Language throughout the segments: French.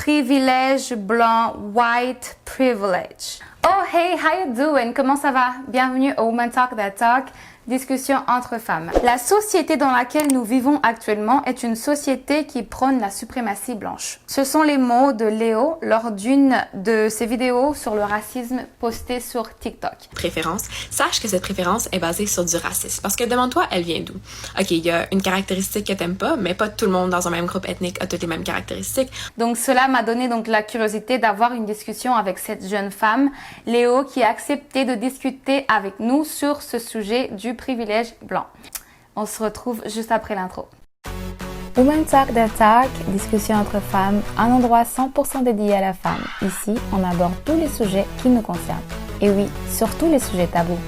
privilège blanc, white privilege. Oh hey, how you doing? Comment ça va? Bienvenue au Woman Talk That Talk, discussion entre femmes. La société dans laquelle nous vivons actuellement est une société qui prône la suprématie blanche. Ce sont les mots de Léo lors d'une de ses vidéos sur le racisme postée sur TikTok. Préférence, sache que cette préférence est basée sur du racisme. Parce que demande-toi, elle vient d'où? Ok, il y a une caractéristique que t'aimes pas, mais pas tout le monde dans un même groupe ethnique a toutes les mêmes caractéristiques. Donc cela m'a donné donc la curiosité d'avoir une discussion avec cette jeune femme, Léo, qui a accepté de discuter avec nous sur ce sujet du privilège blanc. On se retrouve juste après l'intro. Woman Talk That Talk, discussion entre femmes, un endroit 100% dédié à la femme. Ici, on aborde tous les sujets qui nous concernent. Et oui, surtout les sujets tabous.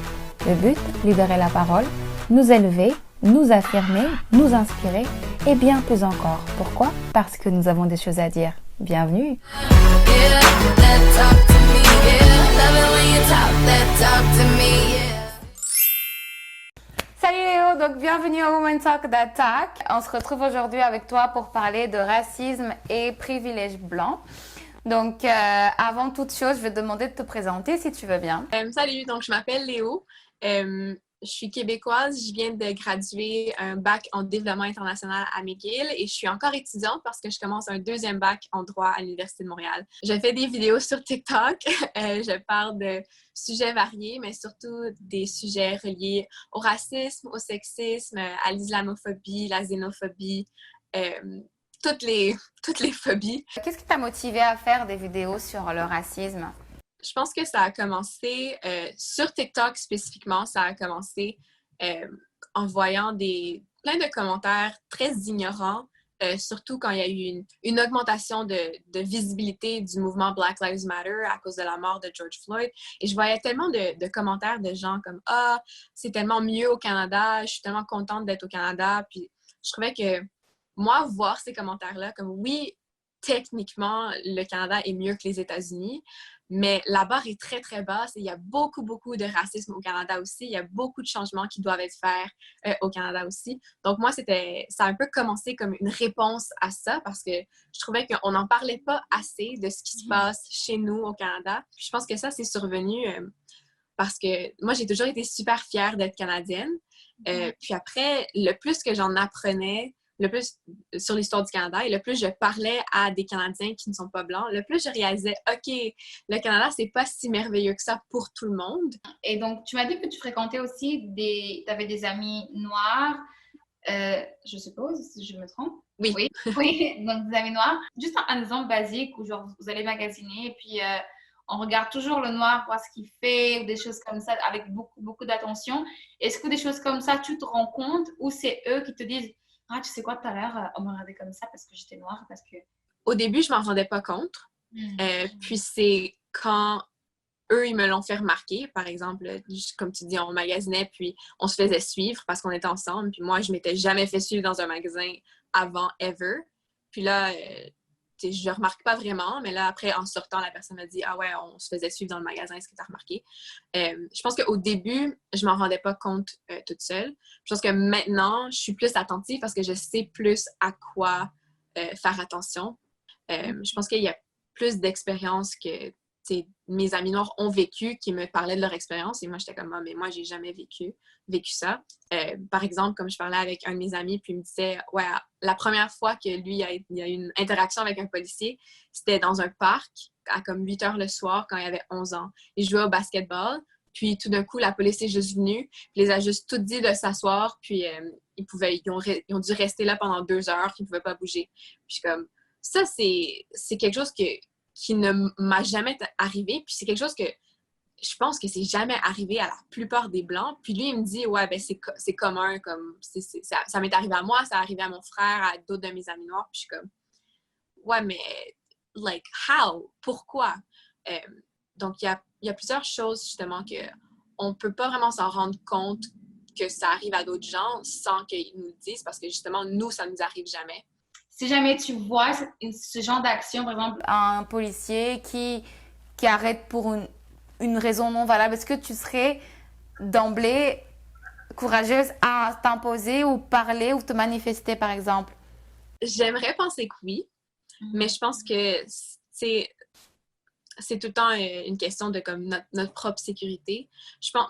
Le but, libérer la parole, nous élever, nous affirmer, nous inspirer et bien plus encore. Pourquoi? Parce que nous avons des choses à dire. Bienvenue! Salut Léo, donc bienvenue au Woman Talk That Talk. On se retrouve aujourd'hui avec toi pour parler de racisme et privilège blanc. Donc, avant toute chose, je vais te demander de te présenter si tu veux bien. Salut, donc je m'appelle Léo. Je suis québécoise, je viens de graduer un bac en développement international à McGill et je suis encore étudiante parce que je commence un deuxième bac en droit à l'Université de Montréal. Je fais des vidéos sur TikTok, je parle de sujets variés, mais surtout des sujets reliés au racisme, au sexisme, à l'islamophobie, la xénophobie, toutes les phobies. Qu'est-ce qui t'a motivé à faire des vidéos sur le racisme? Je pense que ça a commencé sur TikTok spécifiquement, ça a commencé en voyant plein de commentaires très ignorants, surtout quand il y a eu une augmentation de visibilité du mouvement Black Lives Matter à cause de la mort de George Floyd. Et je voyais tellement de commentaires de gens comme « Ah, c'est tellement mieux au Canada, je suis tellement contente d'être au Canada. » Puis je trouvais que moi, voir ces commentaires-là, comme oui, techniquement, le Canada est mieux que les États-Unis, mais la barre est très, très basse et il y a beaucoup, beaucoup de racisme au Canada aussi. Il y a beaucoup de changements qui doivent être faits au Canada aussi. Donc, moi, ça a un peu commencé comme une réponse à ça parce que je trouvais qu'on n'en parlait pas assez de ce qui se passe chez nous au Canada. Puis je pense que ça, c'est survenu parce que moi, j'ai toujours été super fière d'être canadienne. Puis après, le plus que j'en apprenais, le plus sur l'histoire du Canada et le plus je parlais à des Canadiens qui ne sont pas blancs, le plus je réalisais, OK, le Canada, c'est pas si merveilleux que ça pour tout le monde. Et donc, tu m'as dit que tu fréquentais aussi tu avais des amis noirs, je suppose, si je me trompe. Oui. Oui, donc des amis noirs. Juste un exemple basique où genre, vous allez magasiner et puis on regarde toujours le noir, voir ce qu'il fait ou des choses comme ça avec beaucoup, beaucoup d'attention. Est-ce que des choses comme ça, tu te rends compte ou c'est eux qui te disent « Ah, tu sais quoi, tout à l'heure, on m'a regardé comme ça parce que j'étais noire, parce que… » Au début, je m'en rendais pas compte. Puis c'est quand eux, ils me l'ont fait remarquer. Par exemple, comme tu dis, on magasinait, puis on se faisait suivre parce qu'on était ensemble. Puis moi, je m'étais jamais fait suivre dans un magasin avant, ever. Puis là, je remarque pas vraiment, mais là, après, en sortant, la personne m'a dit « Ah ouais, on se faisait suivre dans le magasin, est-ce que tu as remarqué? » Je pense qu'au début, je m'en rendais pas compte toute seule. Je pense que maintenant, je suis plus attentive parce que je sais plus à quoi faire attention. Je pense qu'il y a plus d'expériences que mes amis noirs ont vécu, qui me parlaient de leur expérience. Et moi, j'étais comme, ah, mais moi, j'ai jamais vécu ça. Par exemple, comme je parlais avec un de mes amis, puis il me disait, ouais, la première fois que lui, il a eu une interaction avec un policier, c'était dans un parc à comme 8 heures le soir quand il avait 11 ans. Il jouait au basketball. Puis tout d'un coup, la police est juste venue, puis les a juste tout dit de s'asseoir, puis ils ont dû rester là pendant 2 heures, puis ils ne pouvaient pas bouger. Puis comme, ça, c'est quelque chose qui ne m'a jamais arrivé. Puis c'est quelque chose que je pense que c'est jamais arrivé à la plupart des Blancs. Puis lui, il me dit, ouais, ben c'est commun. Comme, ça m'est arrivé à moi, ça est arrivé à mon frère, à d'autres de mes amis noirs. Puis je suis comme, ouais, mais, like, how? Pourquoi? Donc, il y a plusieurs choses, justement, qu'on ne peut pas vraiment s'en rendre compte que ça arrive à d'autres gens sans qu'ils nous le disent, parce que, justement, nous, ça ne nous arrive jamais. Si jamais tu vois ce genre d'action, par exemple, un policier qui arrête pour une raison non valable, est-ce que tu serais d'emblée courageuse à t'imposer ou parler ou te manifester, par exemple? J'aimerais penser que oui. Mais je pense que c'est tout le temps une question de comme notre propre sécurité.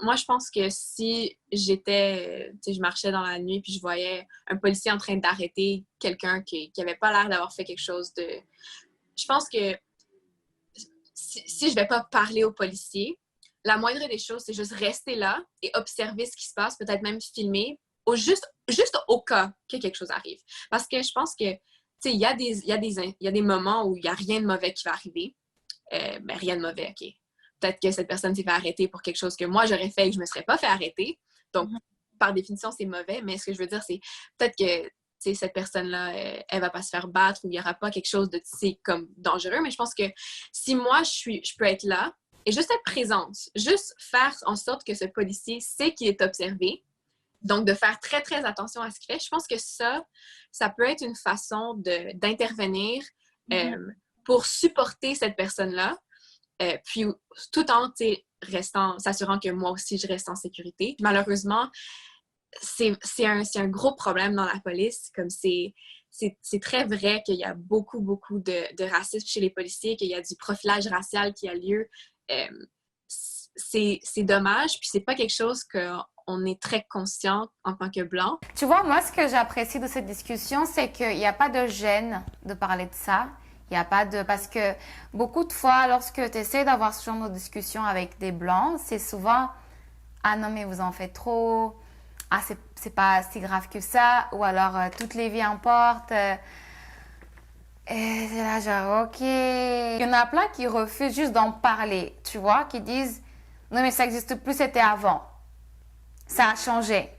Moi, je pense que si j'étais, tu sais, je marchais dans la nuit puis je voyais un policier en train d'arrêter quelqu'un qui avait pas l'air d'avoir fait quelque chose de... Je pense que si je vais pas parler au policier, la moindre des choses, c'est juste rester là et observer ce qui se passe, peut-être même filmer, juste au cas que quelque chose arrive. Parce que je pense que, tu sais, il y a des moments où il n'y a rien de mauvais qui va arriver. Ben, rien de mauvais, OK. Peut-être que cette personne s'est fait arrêter pour quelque chose que moi, j'aurais fait et que je ne me serais pas fait arrêter. Donc, par définition, c'est mauvais. Mais ce que je veux dire, c'est peut-être que cette personne-là, elle ne va pas se faire battre ou il n'y aura pas quelque chose de comme dangereux. Mais je pense que si moi, je peux être là et juste être présente, juste faire en sorte que ce policier sait qu'il est observé, donc de faire très, très attention à ce qu'il fait, je pense que ça peut être une façon d'intervenir pour supporter cette personne-là, puis tout en s'assurant que moi aussi, je reste en sécurité. Malheureusement, c'est un gros problème dans la police, comme c'est très vrai qu'il y a beaucoup, beaucoup de racisme chez les policiers, qu'il y a du profilage racial qui a lieu. C'est dommage, puis c'est pas quelque chose qu'on est très conscient en tant que Blanc. Tu vois, moi, ce que j'apprécie de cette discussion, c'est qu'il n'y a pas de gêne de parler de ça. Il n'y a pas de... Parce que beaucoup de fois, lorsque tu essaies d'avoir ce genre de discussion avec des Blancs, c'est souvent « Ah non, mais vous en faites trop. Ah, c'est pas si grave que ça. » Ou alors « Toutes les vies importent. Et c'est là genre « Ok. » Il y en a plein qui refusent juste d'en parler, tu vois, qui disent « Non, mais ça n'existe plus, c'était avant. Ça a changé. »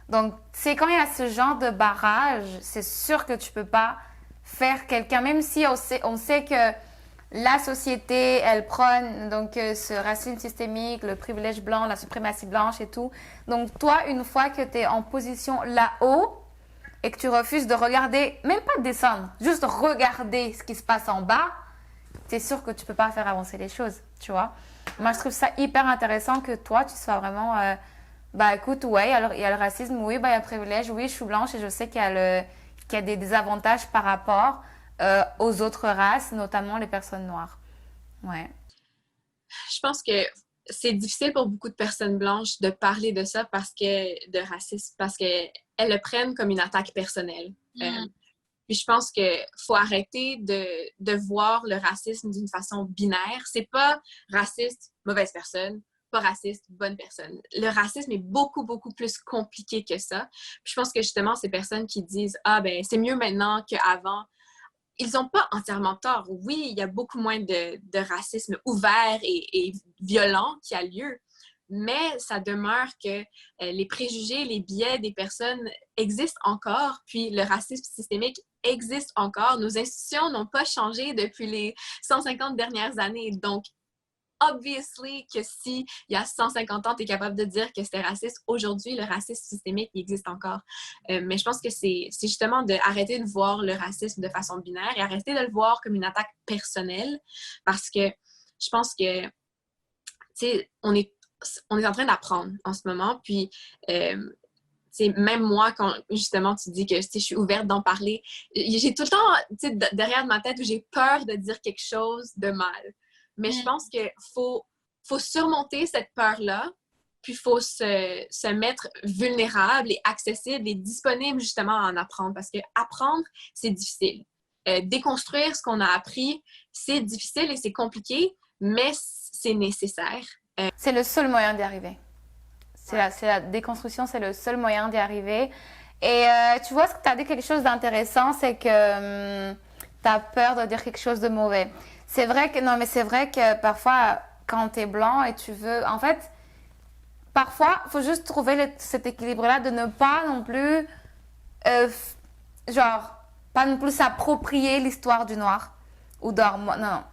Donc, c'est quand il y a ce genre de barrage, c'est sûr que tu peux pas faire quelqu'un, même si on sait que la société, elle prône donc ce racisme systémique, le privilège blanc, la suprématie blanche et tout. Donc toi, une fois que tu es en position là-haut et que tu refuses de regarder, même pas de descendre, juste regarder ce qui se passe en bas, c'est sûr que tu peux pas faire avancer les choses, tu vois. Moi, je trouve ça hyper intéressant que toi, tu sois vraiment... bah écoute, ouais, alors il y a le racisme, oui, bah il y a le privilège, oui, je suis blanche et je sais qu'il y a des désavantages par rapport aux autres races, notamment les personnes noires. Ouais. Je pense que c'est difficile pour beaucoup de personnes blanches de parler de ça de racisme, parce qu'elles le prennent comme une attaque personnelle. Puis je pense qu'il faut arrêter de voir le racisme d'une façon binaire. C'est pas raciste, mauvaise personne, pas raciste, bonne personne. Le racisme est beaucoup, beaucoup plus compliqué que ça. Puis je pense que justement, ces personnes qui disent « Ah, ben c'est mieux maintenant qu'avant », ils n'ont pas entièrement tort. Oui, il y a beaucoup moins de racisme ouvert et violent qui a lieu, mais ça demeure que les préjugés, les biais des personnes existent encore, puis le racisme systémique existe encore. Nos institutions n'ont pas changé depuis les 150 dernières années. Donc, obviously que si il y a 150 ans, tu es capable de dire que c'était raciste, aujourd'hui, le racisme systémique, il existe encore. Mais je pense que c'est justement d'arrêter de voir le racisme de façon binaire et arrêter de le voir comme une attaque personnelle, parce que je pense que, tu sais, on est en train d'apprendre en ce moment, puis même moi, quand justement tu dis que je suis ouverte d'en parler, j'ai tout le temps derrière ma tête où j'ai peur de dire quelque chose de mal. Mais je pense qu'il faut surmonter cette peur-là, puis il faut se mettre vulnérable et accessible et disponible justement à en apprendre, parce que apprendre, c'est difficile. Déconstruire ce qu'on a appris, c'est difficile et c'est compliqué, mais c'est nécessaire. C'est le seul moyen d'y arriver. C'est la déconstruction, c'est le seul moyen d'y arriver. Et tu vois, ce que tu as dit quelque chose d'intéressant, c'est que tu as peur de dire quelque chose de mauvais. C'est vrai que parfois, quand tu es blanc et tu veux... En fait, parfois, il faut juste trouver cet équilibre-là de ne pas non plus... pas non plus s'approprier l'histoire du noir. Ou d'or. Non.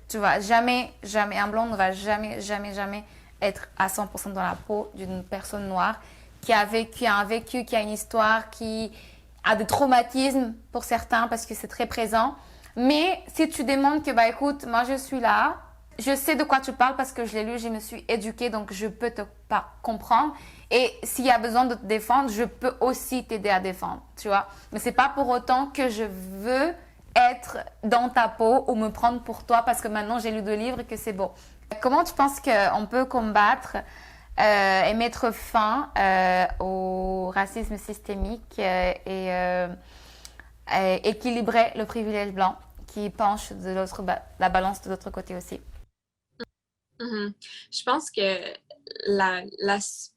Tu vas jamais, un blanc ne va jamais être à 100% dans la peau d'une personne noire qui a un vécu, qui a une histoire, qui a des traumatismes pour certains parce que c'est très présent. Mais si tu demandes que, bah écoute, moi je suis là, je sais de quoi tu parles parce que je l'ai lu, je me suis éduquée, donc je peux te comprendre. Et s'il y a besoin de te défendre, je peux aussi t'aider à défendre, tu vois. Mais c'est pas pour autant que je veux être dans ta peau ou me prendre pour toi parce que maintenant j'ai lu 2 livres et que c'est bon. Comment tu penses qu'on peut combattre et mettre fin au racisme systémique et équilibrer le privilège blanc qui penche de la balance de l'autre côté aussi? Mhm. Je pense que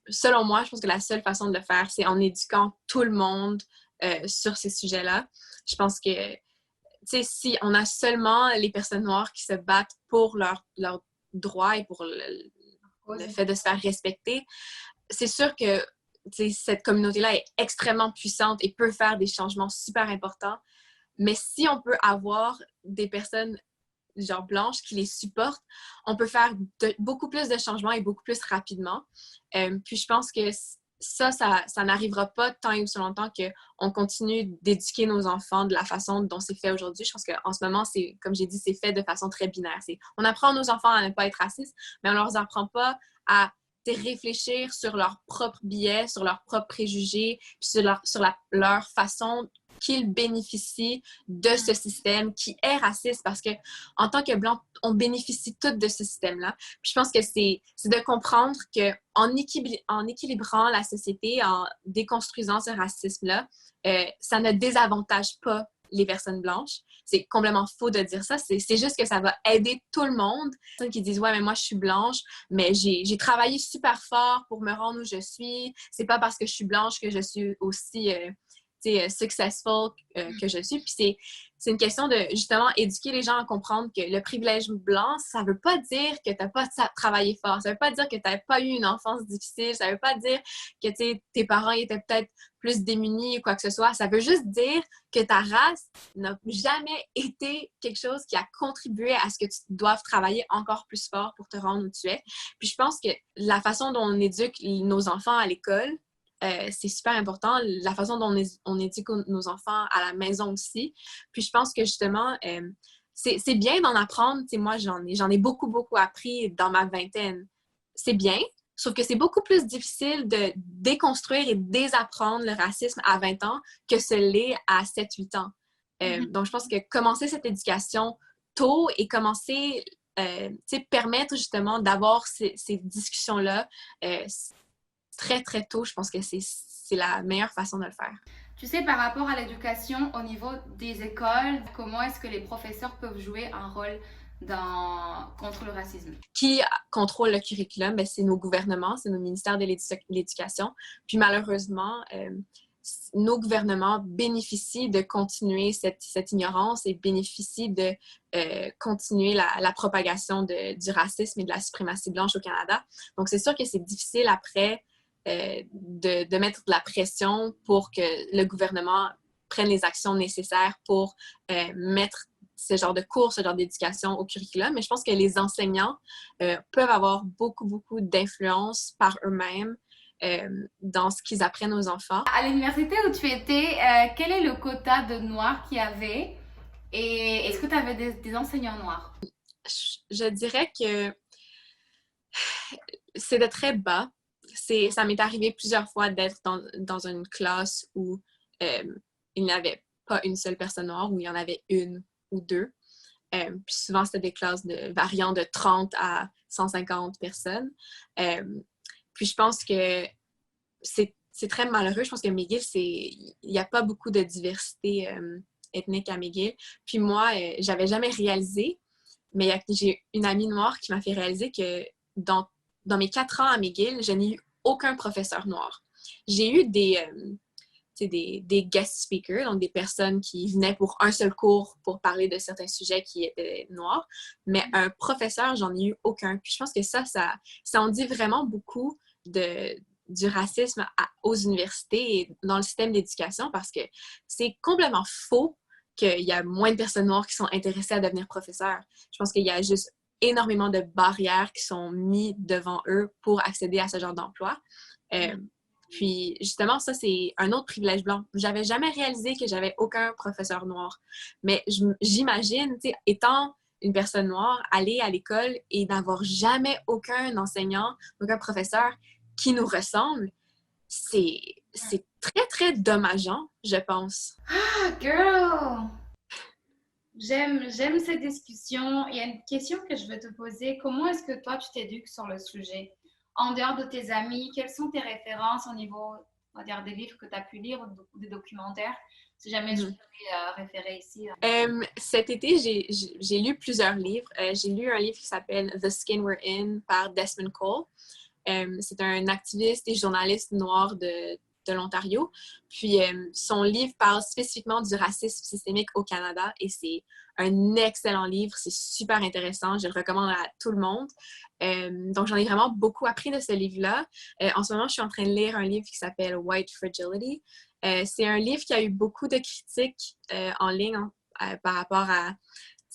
selon moi, je pense que la seule façon de le faire, c'est en éduquant tout le monde sur ces sujets-là. Je pense que, tu sais, si on a seulement les personnes noires qui se battent pour leurs droits et pour le fait de se faire respecter, c'est sûr que cette communauté-là est extrêmement puissante et peut faire des changements super importants. Mais si on peut avoir des personnes genre blanches qui les supportent, on peut faire beaucoup plus de changements et beaucoup plus rapidement. Puis je pense que ça n'arrivera pas tant et aussi longtemps qu'on continue d'éduquer nos enfants de la façon dont c'est fait aujourd'hui. Je pense qu'en ce moment, comme j'ai dit, c'est fait de façon très binaire. On apprend à nos enfants à ne pas être racistes, mais on ne leur apprend pas à réfléchir sur leurs propres biais, sur leurs propres préjugés, puis leur façon qu'ils bénéficient de ce système qui est raciste parce que en tant que Blanc, on bénéficie toutes de ce système-là. Puis je pense que c'est de comprendre qu'en équilibrant la société, en déconstruisant ce racisme-là, ça ne désavantage pas les personnes blanches. C'est complètement faux de dire ça. C'est juste que ça va aider tout le monde. Les personnes qui disent « Ouais, mais moi, je suis blanche, mais j'ai travaillé super fort pour me rendre où je suis. C'est pas parce que je suis blanche que je suis aussi... successful que je suis. » Puis c'est une question de, justement, éduquer les gens à comprendre que le privilège blanc, ça veut pas dire que t'as pas travaillé fort. Ça veut pas dire que t'as pas eu une enfance difficile. Ça veut pas dire que tes parents étaient peut-être plus démunis ou quoi que ce soit. Ça veut juste dire que ta race n'a jamais été quelque chose qui a contribué à ce que tu doives travailler encore plus fort pour te rendre où tu es. Puis je pense que la façon dont on éduque nos enfants à l'école, c'est super important, la façon dont on éduque nos enfants à la maison aussi. Puis je pense que justement, c'est bien d'en apprendre. T'sais, moi, j'en ai beaucoup, beaucoup appris dans ma vingtaine. C'est bien, sauf que c'est beaucoup plus difficile de déconstruire et désapprendre le racisme à 20 ans que ce l'est à 7-8 ans. Donc, je pense que commencer cette éducation tôt et commencer, permettre justement d'avoir ces discussions-là, très, très tôt, je pense que c'est la meilleure façon de le faire. Tu sais, par rapport à l'éducation au niveau des écoles, comment est-ce que les professeurs peuvent jouer un rôle contre le racisme? Qui contrôle le curriculum? Ben, c'est nos gouvernements, c'est nos ministères de l'Éducation. Puis malheureusement, nos gouvernements bénéficient de continuer cette ignorance et bénéficient de continuer la propagation du racisme et de la suprématie blanche au Canada. Donc, c'est sûr que c'est difficile après de mettre de la pression pour que le gouvernement prenne les actions nécessaires pour mettre ce genre de cours, ce genre d'éducation au curriculum. Mais je pense que les enseignants peuvent avoir beaucoup, beaucoup d'influence par eux-mêmes dans ce qu'ils apprennent aux enfants. À l'université où tu étais, quel est le quota de noirs qu'il y avait et est-ce que tu avais des enseignants noirs? Je dirais que c'est de très bas. Ça m'est arrivé plusieurs fois d'être dans une classe où il n'y avait pas une seule personne noire, où il y en avait une ou deux. Puis souvent, c'était des classes variant de 30 à 150 personnes. Puis je pense que c'est très malheureux. Je pense que McGill, il n'y a pas beaucoup de diversité ethnique à McGill. Puis moi, j'avais jamais réalisé, mais j'ai une amie noire qui m'a fait réaliser que dans mes 4 ans à McGill, je n'ai eu aucun professeur noir. J'ai eu des guest speakers, donc des personnes qui venaient pour un seul cours pour parler de certains sujets qui étaient noirs, mais un professeur, j'en ai eu aucun. Puis je pense que ça en dit vraiment beaucoup du racisme aux universités et dans le système d'éducation parce que c'est complètement faux qu'il y a moins de personnes noires qui sont intéressées à devenir professeurs. Je pense qu'il y a juste énormément de barrières qui sont mises devant eux pour accéder à ce genre d'emploi. Puis, justement, ça, c'est un autre privilège blanc. J'avais jamais réalisé que j'avais aucun professeur noir. Mais j'imagine, tu sais, étant une personne noire, aller à l'école et n'avoir jamais aucun enseignant, aucun professeur qui nous ressemble, c'est très, très dommageant, je pense. Ah, girl! J'aime cette discussion. Il y a une question que je veux te poser. Comment est-ce que toi, tu t'éduques sur le sujet? En dehors de tes amis, quelles sont tes références au niveau, on va dire, des livres que tu as pu lire ou des documentaires? Si jamais je Mhm. pourrais référer ici. Cet été, j'ai lu plusieurs livres. J'ai lu un livre qui s'appelle The Skin We're In par Desmond Cole. C'est un activiste et journaliste noir de l'Ontario. Puis son livre parle spécifiquement du racisme systémique au Canada et c'est un excellent livre. C'est super intéressant. Je le recommande à tout le monde. Donc, j'en ai vraiment beaucoup appris de ce livre-là. En ce moment, je suis en train de lire un livre qui s'appelle White Fragility. C'est un livre qui a eu beaucoup de critiques en ligne par rapport à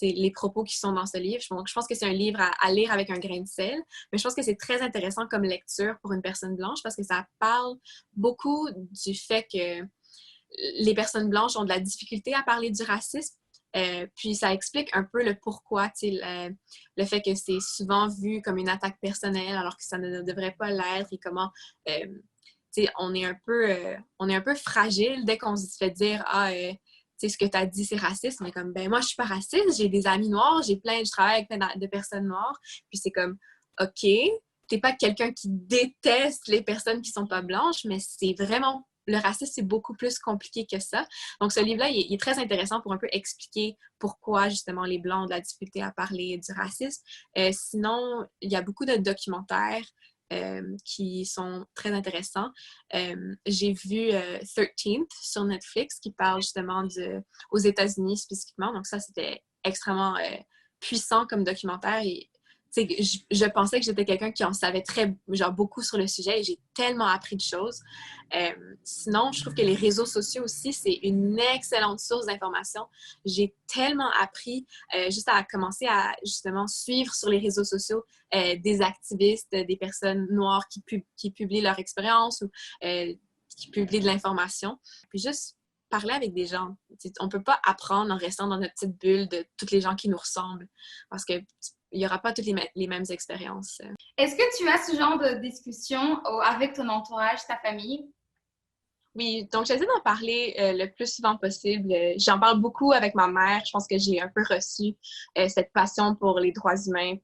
les propos qui sont dans ce livre. Donc, je pense que c'est un livre à lire avec un grain de sel, mais je pense que c'est très intéressant comme lecture pour une personne blanche parce que ça parle beaucoup du fait que les personnes blanches ont de la difficulté à parler du racisme. Puis ça explique un peu le pourquoi, le fait que c'est souvent vu comme une attaque personnelle alors que ça ne devrait pas l'être et comment on est un peu fragile dès qu'on se fait dire ce que tu as dit, c'est raciste, mais comme, ben moi, je suis pas raciste, j'ai des amis noirs, je travaille avec plein de personnes noires, puis c'est comme, OK, t'es pas quelqu'un qui déteste les personnes qui sont pas blanches, mais c'est vraiment, le racisme, c'est beaucoup plus compliqué que ça. Donc, ce livre-là, il est très intéressant pour un peu expliquer pourquoi, justement, les Blancs ont de la difficulté à parler du racisme. Sinon, il y a beaucoup de documentaires qui sont très intéressants. J'ai vu 13th sur Netflix qui parle justement aux États-Unis spécifiquement. Donc ça, c'était extrêmement puissant comme documentaire. Et je pensais que j'étais quelqu'un qui en savait beaucoup sur le sujet et j'ai tellement appris de choses. Sinon, je trouve que les réseaux sociaux aussi, c'est une excellente source d'information. J'ai tellement appris juste à commencer à justement suivre sur les réseaux sociaux des activistes, des personnes noires qui publient leur expérience ou qui publient de l'information. Puis juste parler avec des gens. On ne peut pas apprendre en restant dans notre petite bulle de toutes les gens qui nous ressemblent parce que il n'y aura pas toutes les mêmes expériences. Est-ce que tu as ce genre de discussion avec ton entourage, ta famille? Oui, donc j'essaie d'en parler le plus souvent possible. J'en parle beaucoup avec ma mère. Je pense que j'ai un peu reçu cette passion pour les droits humains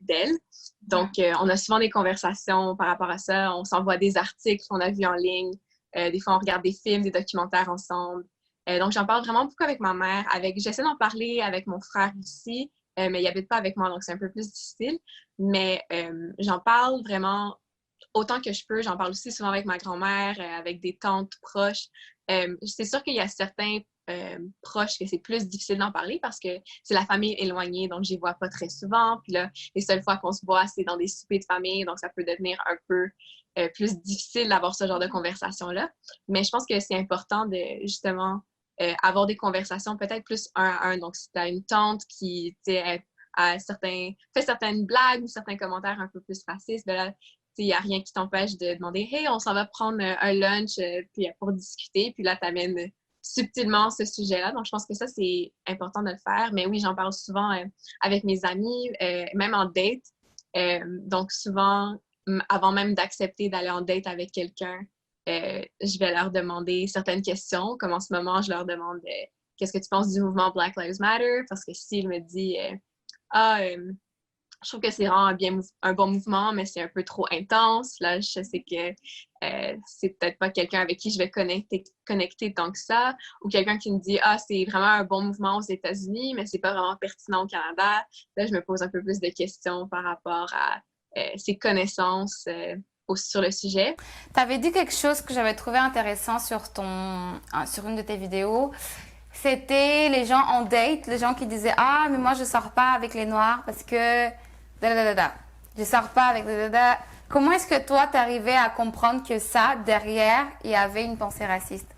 d'elle. Donc, on a souvent des conversations par rapport à ça. On s'envoie des articles qu'on a vus en ligne. Des fois, on regarde des films, des documentaires ensemble. Donc, j'en parle vraiment beaucoup avec ma mère. J'essaie d'en parler avec mon frère aussi, mais il n'habite pas avec moi, donc c'est un peu plus difficile. Mais j'en parle vraiment autant que je peux. J'en parle aussi souvent avec ma grand-mère, avec des tantes proches. C'est sûr qu'il y a certains proches que c'est plus difficile d'en parler parce que c'est la famille éloignée, donc je les vois pas très souvent. Puis là, les seules fois qu'on se voit, c'est dans des soupers de famille, donc ça peut devenir un peu plus difficile d'avoir ce genre de conversation-là. Mais je pense que c'est important de justement avoir des conversations peut-être plus un à un. Donc, si tu as une tante qui fait certaines blagues ou certains commentaires un peu plus racistes, ben là, il n'y a rien qui t'empêche de demander « Hey, on s'en va prendre un lunch puis, pour discuter. » Puis là, tu amènes subtilement ce sujet-là. Donc, je pense que ça, c'est important de le faire. Mais oui, j'en parle souvent avec mes amis, même en date. Donc, souvent, avant même d'accepter d'aller en date avec quelqu'un, je vais leur demander certaines questions. Comme en ce moment, je leur demande qu'est-ce que tu penses du mouvement Black Lives Matter? Parce que s'il me dit je trouve que c'est vraiment un bon mouvement, mais c'est un peu trop intense. Là, je sais que c'est peut-être pas quelqu'un avec qui je vais connecter tant que ça. Ou quelqu'un qui me dit « Ah, c'est vraiment un bon mouvement aux États-Unis, mais c'est pas vraiment pertinent au Canada. » Là, je me pose un peu plus de questions par rapport à ses connaissances sur le sujet. Tu avais dit quelque chose que j'avais trouvé intéressant sur une de tes vidéos. C'était les gens en date, les gens qui disaient « Ah, mais moi, je sors pas avec les Noirs parce que... » Je sors pas avec... Comment est-ce que toi, t'arrivais à comprendre que ça, derrière, il y avait une pensée raciste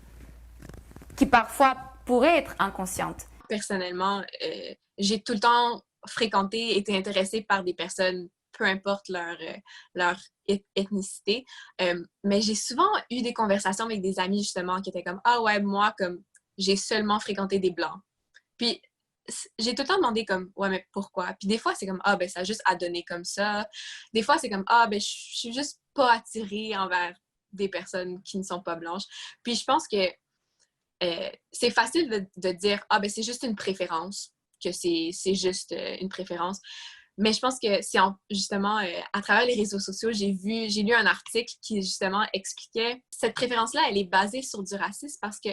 qui parfois pourrait être inconsciente? Personnellement, j'ai tout le temps fréquenté, été intéressée par des personnes, peu importe leur ethnicité. Mais j'ai souvent eu des conversations avec des amis, justement, qui étaient comme « Ah ouais, moi, comme j'ai seulement fréquenté des Blancs. » Puis j'ai tout le temps demandé comme ouais mais pourquoi, puis des fois c'est comme ah ben ça a juste à donner comme ça, des fois c'est comme ah ben je suis juste pas attirée envers des personnes qui ne sont pas blanches, puis je pense que c'est facile de dire « Ah, ben c'est juste une préférence », que c'est juste une préférence. Mais je pense que c'est justement à travers les réseaux sociaux, j'ai lu un article qui justement expliquait cette préférence-là, elle est basée sur du racisme parce que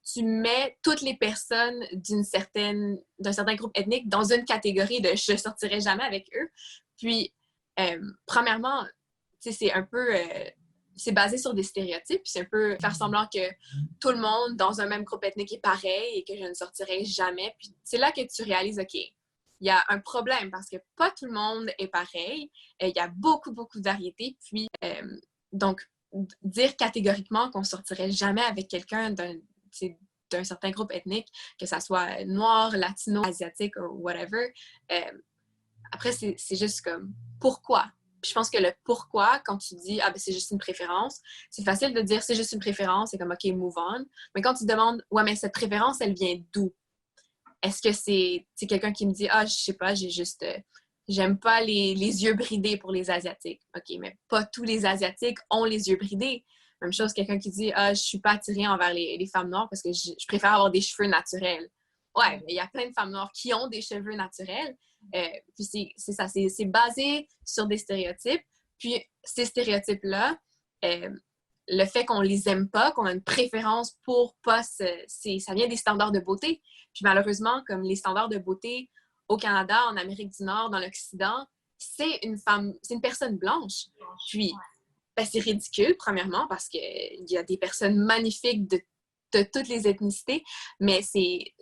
tu mets toutes les personnes d'un certain groupe ethnique dans une catégorie de je sortirai jamais avec eux. Puis, premièrement, tu sais, c'est un peu c'est basé sur des stéréotypes, puis c'est un peu faire semblant que tout le monde dans un même groupe ethnique est pareil et que je ne sortirai jamais. Puis c'est là que tu réalises, OK, il y a un problème parce que pas tout le monde est pareil. Il y a beaucoup, beaucoup de variétés. Puis, donc, dire catégoriquement qu'on sortirait jamais avec quelqu'un d'un certain groupe ethnique, que ça soit noir, latino, asiatique ou whatever, après, c'est juste comme pourquoi? Puis je pense que le pourquoi, quand tu dis ah ben c'est juste une préférence, c'est facile de dire c'est juste une préférence, c'est comme OK, move on. Mais quand tu demandes ouais, mais cette préférence, elle vient d'où? Est-ce que c'est quelqu'un qui me dit ah, je sais pas, j'aime pas les yeux bridés pour les Asiatiques. OK, mais pas tous les Asiatiques ont les yeux bridés. Même chose, quelqu'un qui dit ah, je suis pas attirée envers les femmes noires parce que je préfère avoir des cheveux naturels. Ouais, mais il y a plein de femmes noires qui ont des cheveux naturels. Puis c'est ça, c'est basé sur des stéréotypes. Puis ces stéréotypes-là, le fait qu'on les aime pas, qu'on a une préférence pour pas, ça vient des standards de beauté. Puis malheureusement, comme les standards de beauté au Canada, en Amérique du Nord, dans l'Occident, c'est une personne blanche. Puis ben, c'est ridicule, premièrement, parce qu'il y a des personnes magnifiques de toutes les ethnicités, mais c'est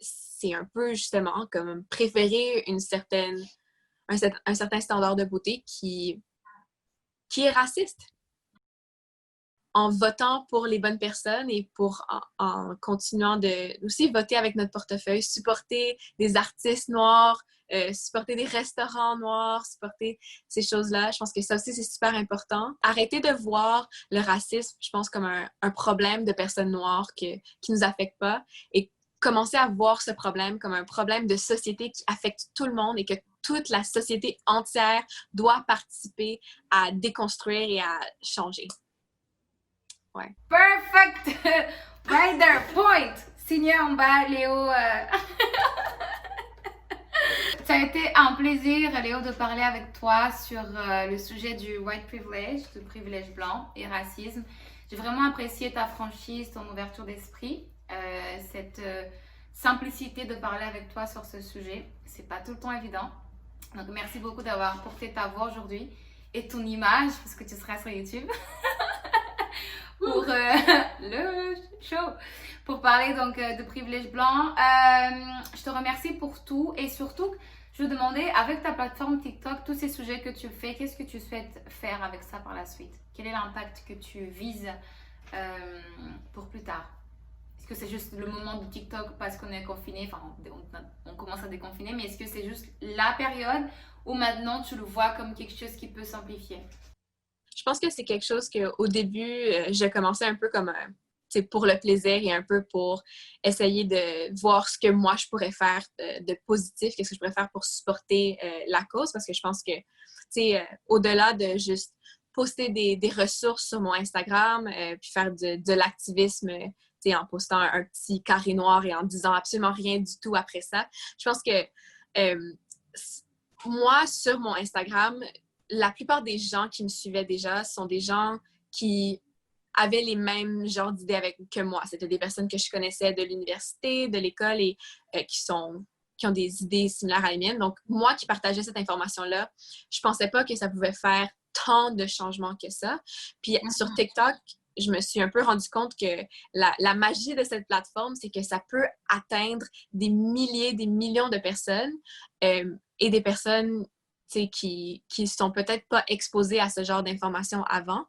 un peu justement comme préférer un certain standard de beauté qui est raciste. En votant pour les bonnes personnes et en continuant de aussi voter avec notre portefeuille, supporter des artistes noirs, supporter des restaurants noirs, supporter ces choses-là. Je pense que ça aussi, c'est super important. Arrêter de voir le racisme, je pense, comme un problème de personnes noires qui nous affecte pas et commencer à voir ce problème comme un problème de société qui affecte tout le monde et que toute la société entière doit participer à déconstruire et à changer. Ouais. Perfect! Right there, point! Signé en bas, Léo. Ça a été un plaisir, Léo, de parler avec toi sur le sujet du white privilege, du privilège blanc et racisme. J'ai vraiment apprécié ta franchise, ton ouverture d'esprit, cette simplicité de parler avec toi sur ce sujet. C'est pas tout le temps évident. Donc, merci beaucoup d'avoir porté ta voix aujourd'hui et ton image, parce que tu seras sur YouTube. Pour le show, pour parler donc de privilège blanc. Je te remercie pour tout et surtout, je veux demander, avec ta plateforme TikTok, tous ces sujets que tu fais, qu'est-ce que tu souhaites faire avec ça par la suite? Quel est l'impact que tu vises pour plus tard? Est-ce que c'est juste le moment de TikTok parce qu'on est confiné, enfin on commence à déconfiner, mais est-ce que c'est juste la période ou maintenant tu le vois comme quelque chose qui peut s'amplifier? Je pense que c'est quelque chose qu'au début, j'ai commencé un peu comme pour le plaisir et un peu pour essayer de voir ce que moi je pourrais faire de positif, qu'est-ce que je pourrais faire pour supporter la cause, parce que je pense que, au-delà de juste poster des ressources sur mon Instagram, puis faire de l'activisme, en postant un petit carré noir et en disant absolument rien du tout après ça, je pense que moi, sur mon Instagram, la plupart des gens qui me suivaient déjà sont des gens qui avaient les mêmes genres d'idées que moi. C'était des personnes que je connaissais de l'université, de l'école et qui ont des idées similaires à les miennes. Donc, moi qui partageais cette information-là, je pensais pas que ça pouvait faire tant de changements que ça. Puis sur TikTok, je me suis un peu rendu compte que la magie de cette plateforme, c'est que ça peut atteindre des milliers, des millions de personnes et des personnes qui sont peut-être pas exposés à ce genre d'informations avant.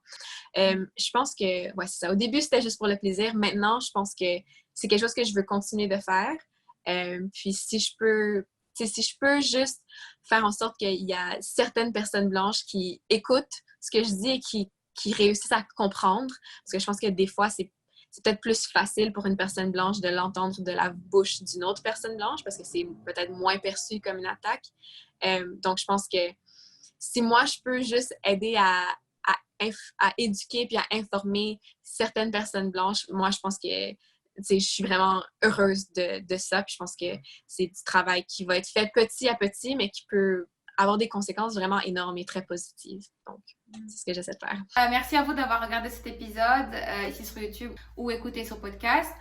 Je pense que, ouais, c'est ça. Au début, c'était juste pour le plaisir. Maintenant, je pense que c'est quelque chose que je veux continuer de faire. Puis si je peux juste faire en sorte qu'il y a certaines personnes blanches qui écoutent ce que je dis et qui réussissent à comprendre, parce que je pense que des fois, c'est peut-être plus facile pour une personne blanche de l'entendre de la bouche d'une autre personne blanche parce que c'est peut-être moins perçu comme une attaque. Donc, je pense que si moi, je peux juste aider à éduquer puis à informer certaines personnes blanches, moi, je pense que je suis vraiment heureuse de ça. Puis je pense que c'est du travail qui va être fait petit à petit, mais qui peut avoir des conséquences vraiment énormes et très positives. Donc, c'est ce que j'essaie de faire. Merci à vous d'avoir regardé cet épisode ici sur YouTube ou écouté sur podcast.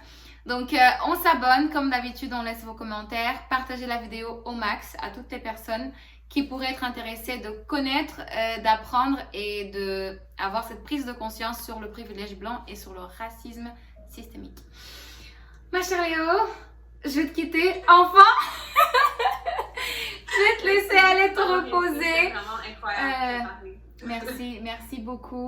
Donc, on s'abonne. Comme d'habitude, on laisse vos commentaires. Partagez la vidéo au max à toutes les personnes qui pourraient être intéressées de connaître, d'apprendre et d'avoir cette prise de conscience sur le privilège blanc et sur le racisme systémique. Ma chère Léo, je vais te quitter. Enfin! Je vais te laisser aller te reposer. C'est vraiment incroyable de parler. Merci beaucoup.